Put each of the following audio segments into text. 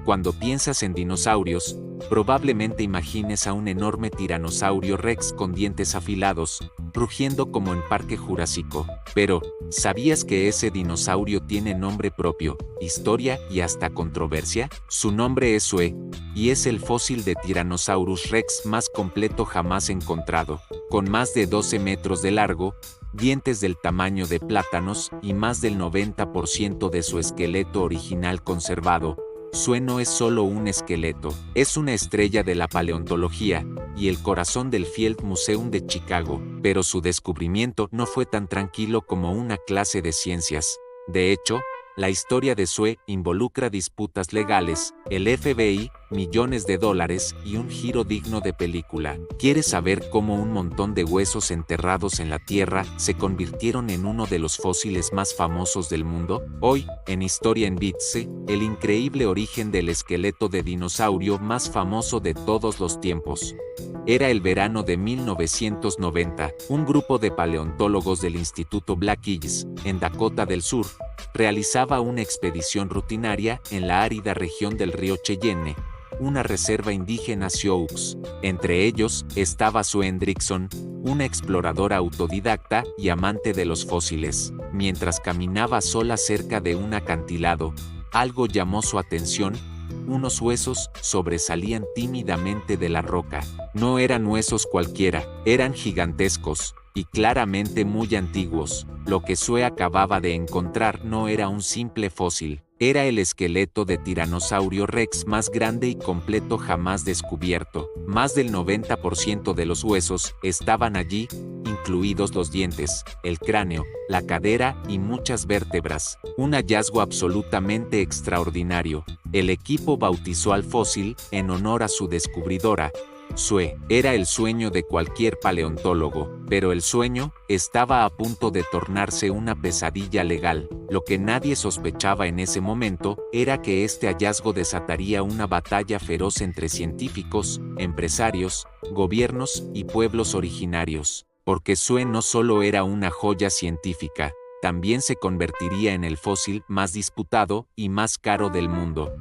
Cuando piensas en dinosaurios, probablemente imagines a un enorme tiranosaurio rex con dientes afilados, rugiendo como en Parque Jurásico. Pero, ¿sabías que ese dinosaurio tiene nombre propio, historia y hasta controversia? Su nombre es Sue, y es el fósil de Tyrannosaurus rex más completo jamás encontrado. Con más de 12 metros de largo, dientes del tamaño de plátanos y más del 90% de su esqueleto original conservado, Sue no es solo un esqueleto, es una estrella de la paleontología y el corazón del Field Museum de Chicago, pero su descubrimiento no fue tan tranquilo como una clase de ciencias. De hecho, la historia de Sue involucra disputas legales, el FBI, millones de dólares y un giro digno de película. ¿Quieres saber cómo un montón de huesos enterrados en la Tierra se convirtieron en uno de los fósiles más famosos del mundo? Hoy, en Historia en Bits, el increíble origen del esqueleto de dinosaurio más famoso de todos los tiempos. Era el verano de 1990, un grupo de paleontólogos del Instituto Black Hills, en Dakota del Sur, realizaba una expedición rutinaria en la árida región del río Cheyenne, una reserva indígena Sioux. Entre ellos estaba Sue Hendrickson, una exploradora autodidacta y amante de los fósiles. Mientras caminaba sola cerca de un acantilado, algo llamó su atención. Unos huesos sobresalían tímidamente de la roca. No eran huesos cualquiera, eran gigantescos y claramente muy antiguos. Lo que Sue acababa de encontrar no era un simple fósil, era el esqueleto de Tiranosaurio rex más grande y completo jamás descubierto. Más del 90% de los huesos estaban allí, incluidos los dientes, el cráneo, la cadera y muchas vértebras. Un hallazgo absolutamente extraordinario. El equipo bautizó al fósil en honor a su descubridora, Sue. Era el sueño de cualquier paleontólogo, pero el sueño estaba a punto de tornarse una pesadilla legal. Lo que nadie sospechaba en ese momento era que este hallazgo desataría una batalla feroz entre científicos, empresarios, gobiernos y pueblos originarios. Porque Sue no solo era una joya científica, también se convertiría en el fósil más disputado y más caro del mundo.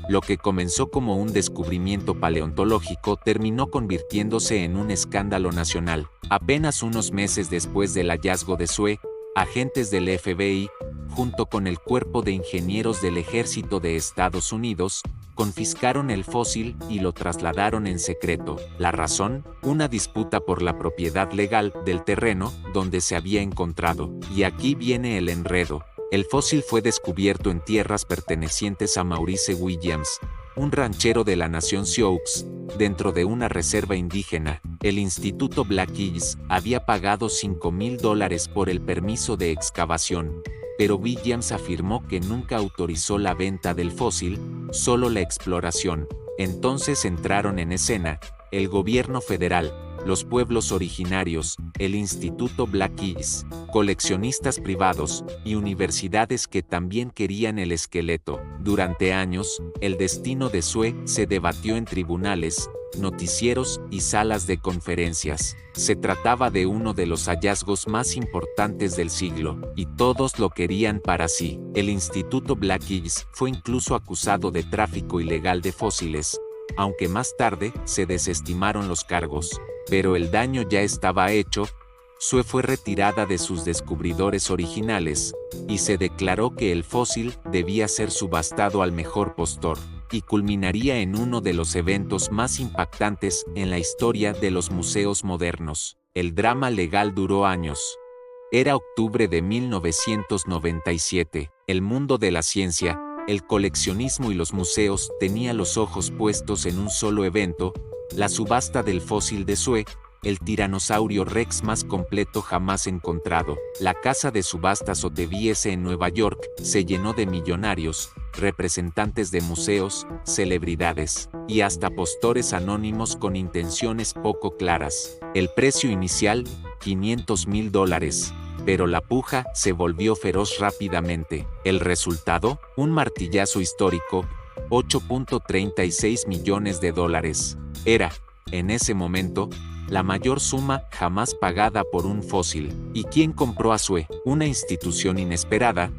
Lo que comenzó como un descubrimiento paleontológico terminó convirtiéndose en un escándalo nacional. Apenas unos meses después del hallazgo de Sue, agentes del FBI, junto con el Cuerpo de Ingenieros del Ejército de Estados Unidos, confiscaron el fósil y lo trasladaron en secreto. ¿La razón? Una disputa por la propiedad legal del terreno donde se había encontrado. Y aquí viene el enredo. El fósil fue descubierto en tierras pertenecientes a Maurice Williams, un ranchero de la nación Sioux, dentro de una reserva indígena. El Instituto Black Hills había pagado $5,000 por el permiso de excavación, pero Williams afirmó que nunca autorizó la venta del fósil, solo la exploración. Entonces entraron en escena el gobierno federal, los pueblos originarios, el Instituto Black Hills, coleccionistas privados y universidades que también querían el esqueleto. Durante años, el destino de Sue se debatió en tribunales, noticieros y salas de conferencias. Se trataba de uno de los hallazgos más importantes del siglo, y todos lo querían para sí. El Instituto Black Hills fue incluso acusado de tráfico ilegal de fósiles, aunque más tarde se desestimaron los cargos. Pero el daño ya estaba hecho. Sue fue retirada de sus descubridores originales, y se declaró que el fósil debía ser subastado al mejor postor, y culminaría en uno de los eventos más impactantes en la historia de los museos modernos. El drama legal duró años. Era octubre de 1997. El mundo de la ciencia, el coleccionismo y los museos tenía los ojos puestos en un solo evento: la subasta del fósil de Sue, el tiranosaurio rex más completo jamás encontrado. La casa de subastas Sotheby's en Nueva York se llenó de millonarios, representantes de museos, celebridades y hasta postores anónimos con intenciones poco claras. El precio inicial, $500,000. Pero la puja se volvió feroz rápidamente. El resultado, un martillazo histórico: $8.36 millones. Era, en ese momento, la mayor suma jamás pagada por un fósil. ¿Y quién compró a Sue? Una institución inesperada,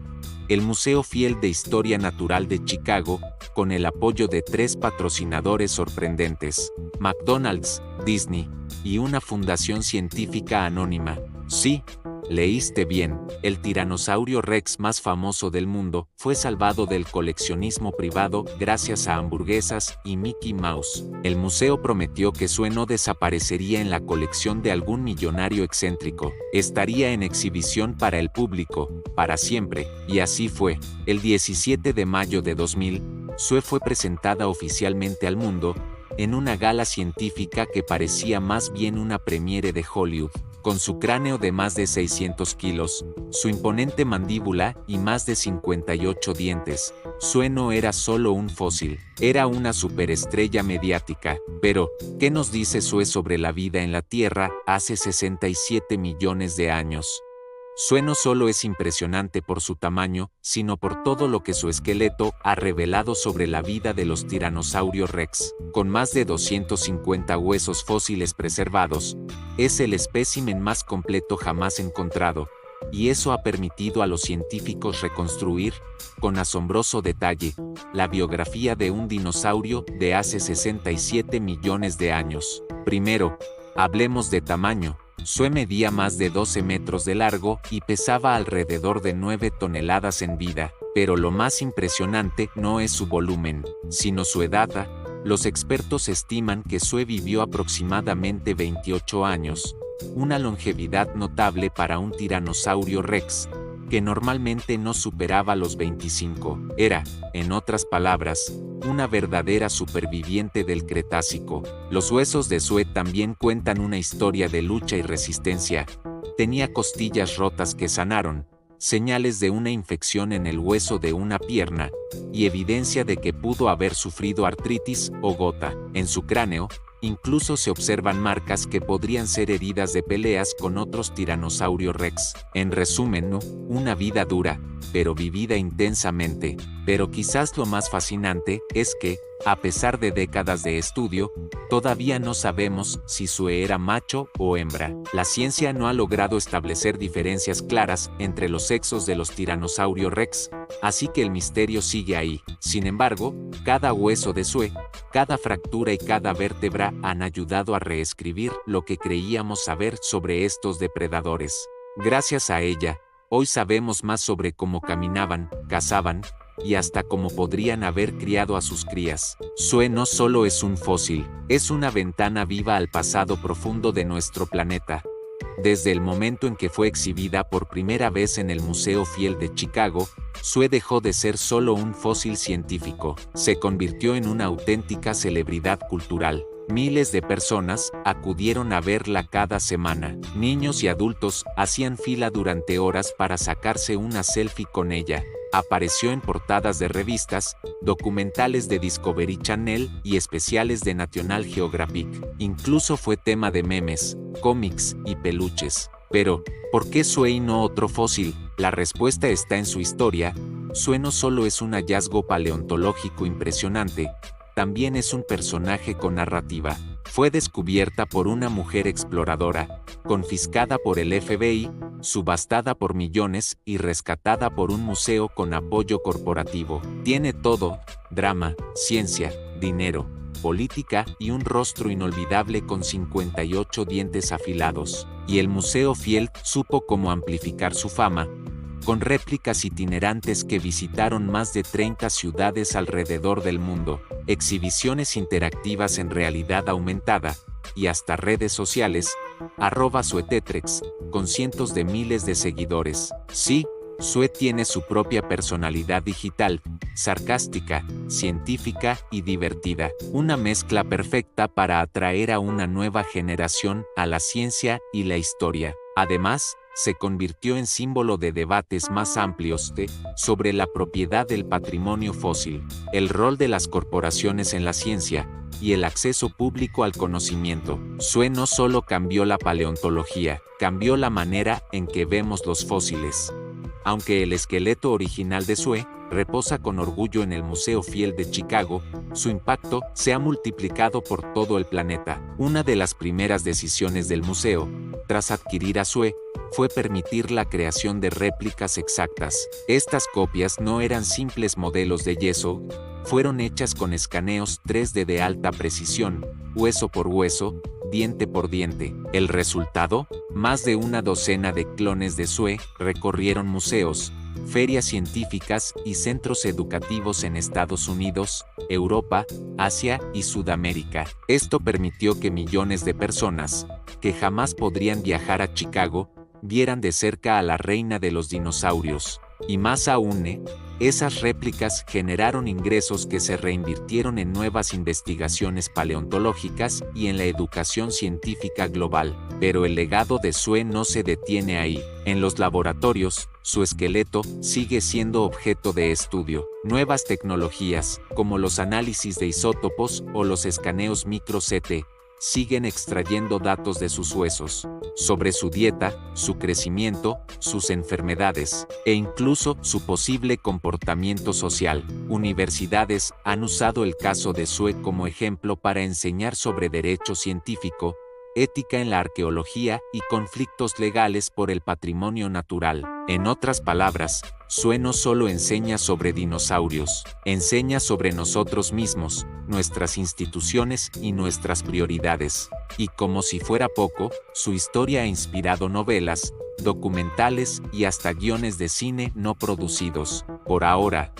el Museo Field de Historia Natural de Chicago, con el apoyo de 3 patrocinadores sorprendentes: McDonald's, Disney y una fundación científica anónima. Sí, leíste bien, el tiranosaurio Rex más famoso del mundo fue salvado del coleccionismo privado gracias a hamburguesas y Mickey Mouse. El museo prometió que Sue no desaparecería en la colección de algún millonario excéntrico. Estaría en exhibición para el público, para siempre, y así fue. El 17 de mayo de 2000, Sue fue presentada oficialmente al mundo, en una gala científica que parecía más bien una premiere de Hollywood. Con su cráneo de más de 600 kilos, su imponente mandíbula y más de 58 dientes, Sue no era solo un fósil, era una superestrella mediática. Pero, ¿qué nos dice Sue sobre la vida en la Tierra hace 67 millones de años? Sue no solo es impresionante por su tamaño, sino por todo lo que su esqueleto ha revelado sobre la vida de los tiranosaurios rex. Con más de 250 huesos fósiles preservados, es el espécimen más completo jamás encontrado, y eso ha permitido a los científicos reconstruir, con asombroso detalle, la biografía de un dinosaurio de hace 67 millones de años. Primero, hablemos de tamaño. Sue medía más de 12 metros de largo y pesaba alrededor de 9 toneladas en vida, pero lo más impresionante no es su volumen, sino su edad. Los expertos estiman que Sue vivió aproximadamente 28 años, una longevidad notable para un tiranosaurio rex, que normalmente no superaba los 25. Era, en otras palabras, una verdadera superviviente del Cretácico. Los huesos de Sue también cuentan una historia de lucha y resistencia. Tenía costillas rotas que sanaron, señales de una infección en el hueso de una pierna, y evidencia de que pudo haber sufrido artritis o gota. En su cráneo, incluso se observan marcas que podrían ser heridas de peleas con otros tiranosaurios rex. En resumen, una vida dura, pero vivida intensamente. Pero quizás lo más fascinante es que, a pesar de décadas de estudio, todavía no sabemos si Sue era macho o hembra. La ciencia no ha logrado establecer diferencias claras entre los sexos de los tiranosaurios rex, así que el misterio sigue ahí. Sin embargo, cada hueso de Sue, cada fractura y cada vértebra han ayudado a reescribir lo que creíamos saber sobre estos depredadores. Gracias a ella, hoy sabemos más sobre cómo caminaban, cazaban, y hasta cómo podrían haber criado a sus crías. Sue no solo es un fósil, es una ventana viva al pasado profundo de nuestro planeta. Desde el momento en que fue exhibida por primera vez en el Museo Field de Chicago, Sue dejó de ser solo un fósil científico, se convirtió en una auténtica celebridad cultural. Miles de personas acudieron a verla cada semana. Niños y adultos hacían fila durante horas para sacarse una selfie con ella. Apareció en portadas de revistas, documentales de Discovery Channel y especiales de National Geographic. Incluso fue tema de memes, cómics y peluches. Pero, ¿por qué Sue y no otro fósil? La respuesta está en su historia. Sue no solo es un hallazgo paleontológico impresionante, también es un personaje con narrativa. Fue descubierta por una mujer exploradora, confiscada por el FBI, subastada por millones y rescatada por un museo con apoyo corporativo. Tiene todo: drama, ciencia, dinero, política y un rostro inolvidable con 58 dientes afilados. Y el Museo Field supo cómo amplificar su fama, con réplicas itinerantes que visitaron más de 30 ciudades alrededor del mundo, exhibiciones interactivas en realidad aumentada, y hasta redes sociales, @SueTetrex, con cientos de miles de seguidores. Sí, Sue tiene su propia personalidad digital, sarcástica, científica y divertida, una mezcla perfecta para atraer a una nueva generación a la ciencia y la historia. Además, se convirtió en símbolo de debates más amplios sobre la propiedad del patrimonio fósil, el rol de las corporaciones en la ciencia, y el acceso público al conocimiento. Sue no solo cambió la paleontología, cambió la manera en que vemos los fósiles. Aunque el esqueleto original de Sue reposa con orgullo en el Museo Field de Chicago, su impacto se ha multiplicado por todo el planeta. Una de las primeras decisiones del museo, tras adquirir a Sue, fue permitir la creación de réplicas exactas. Estas copias no eran simples modelos de yeso, fueron hechas con escaneos 3D de alta precisión, hueso por hueso, diente por diente. El resultado, más de una docena de clones de Sue recorrieron museos, ferias científicas y centros educativos en Estados Unidos, Europa, Asia y Sudamérica. Esto permitió que millones de personas, que jamás podrían viajar a Chicago, vieran de cerca a la reina de los dinosaurios. Y más aún, esas réplicas generaron ingresos que se reinvirtieron en nuevas investigaciones paleontológicas y en la educación científica global. Pero el legado de Sue no se detiene ahí. En los laboratorios, su esqueleto sigue siendo objeto de estudio. Nuevas tecnologías, como los análisis de isótopos o los escaneos micro-CT, siguen extrayendo datos de sus huesos, sobre su dieta, su crecimiento, sus enfermedades, e incluso su posible comportamiento social. Universidades han usado el caso de Sue como ejemplo para enseñar sobre derecho científico, ética en la arqueología y conflictos legales por el patrimonio natural. En otras palabras, Sue no solo enseña sobre dinosaurios, enseña sobre nosotros mismos, nuestras instituciones y nuestras prioridades. Y como si fuera poco, su historia ha inspirado novelas, documentales y hasta guiones de cine no producidos. Por ahora,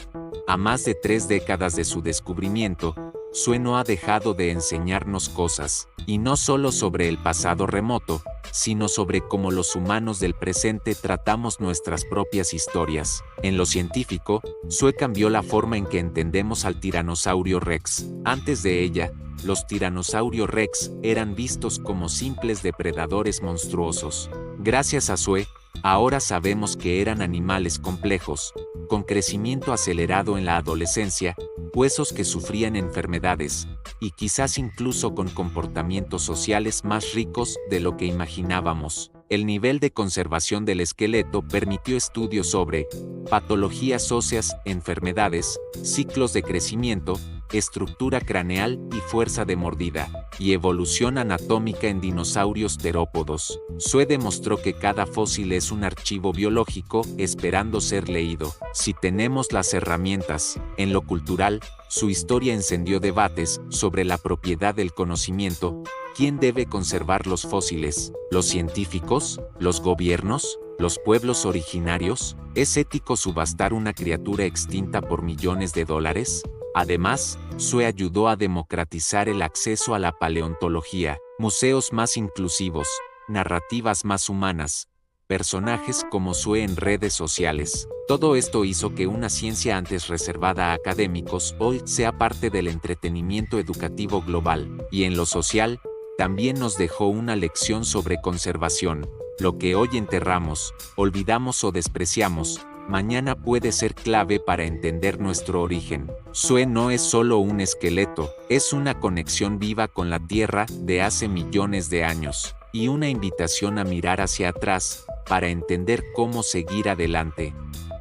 a más de 3 décadas de su descubrimiento, Sue no ha dejado de enseñarnos cosas, y no solo sobre el pasado remoto, sino sobre cómo los humanos del presente tratamos nuestras propias historias. En lo científico, Sue cambió la forma en que entendemos al tiranosaurio Rex. Antes de ella, los tiranosaurios Rex eran vistos como simples depredadores monstruosos. Gracias a Sue, ahora sabemos que eran animales complejos, con crecimiento acelerado en la adolescencia, huesos que sufrían enfermedades, y quizás incluso con comportamientos sociales más ricos de lo que imaginábamos. El nivel de conservación del esqueleto permitió estudios sobre patologías óseas, enfermedades, ciclos de crecimiento, estructura craneal y fuerza de mordida, y evolución anatómica en dinosaurios terópodos. Sue demostró que cada fósil es un archivo biológico esperando ser leído. Si tenemos las herramientas, en lo cultural, su historia encendió debates sobre la propiedad del conocimiento. ¿Quién debe conservar los fósiles? ¿Los científicos? ¿Los gobiernos? ¿Los pueblos originarios? ¿Es ético subastar una criatura extinta por millones de dólares? Además, Sue ayudó a democratizar el acceso a la paleontología, museos más inclusivos, narrativas más humanas, personajes como Sue en redes sociales. Todo esto hizo que una ciencia antes reservada a académicos hoy sea parte del entretenimiento educativo global. Y en lo social, también nos dejó una lección sobre conservación. Lo que hoy enterramos, olvidamos o despreciamos, mañana puede ser clave para entender nuestro origen. Sue no es solo un esqueleto, es una conexión viva con la Tierra de hace millones de años, y una invitación a mirar hacia atrás, para entender cómo seguir adelante.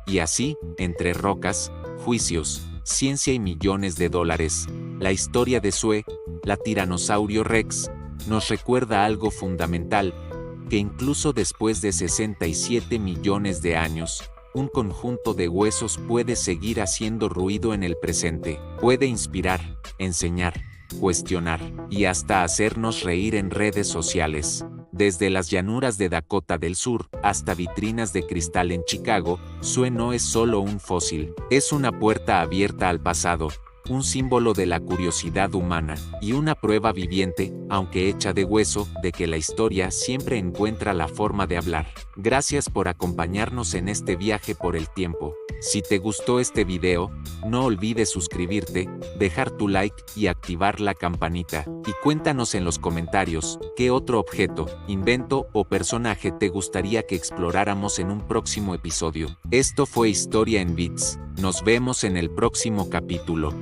Y así, entre rocas, juicios, ciencia y millones de dólares, la historia de Sue, la Tiranosaurio Rex, nos recuerda algo fundamental, que incluso después de 67 millones de años, un conjunto de huesos puede seguir haciendo ruido en el presente, puede inspirar, enseñar, cuestionar, y hasta hacernos reír en redes sociales. Desde las llanuras de Dakota del Sur hasta vitrinas de cristal en Chicago, Sue no es solo un fósil, es una puerta abierta al pasado, un símbolo de la curiosidad humana, y una prueba viviente, aunque hecha de hueso, de que la historia siempre encuentra la forma de hablar. Gracias por acompañarnos en este viaje por el tiempo. Si te gustó este video, no olvides suscribirte, dejar tu like y activar la campanita. Y cuéntanos en los comentarios, qué otro objeto, invento o personaje te gustaría que exploráramos en un próximo episodio. Esto fue Historia en Bits. Nos vemos en el próximo capítulo.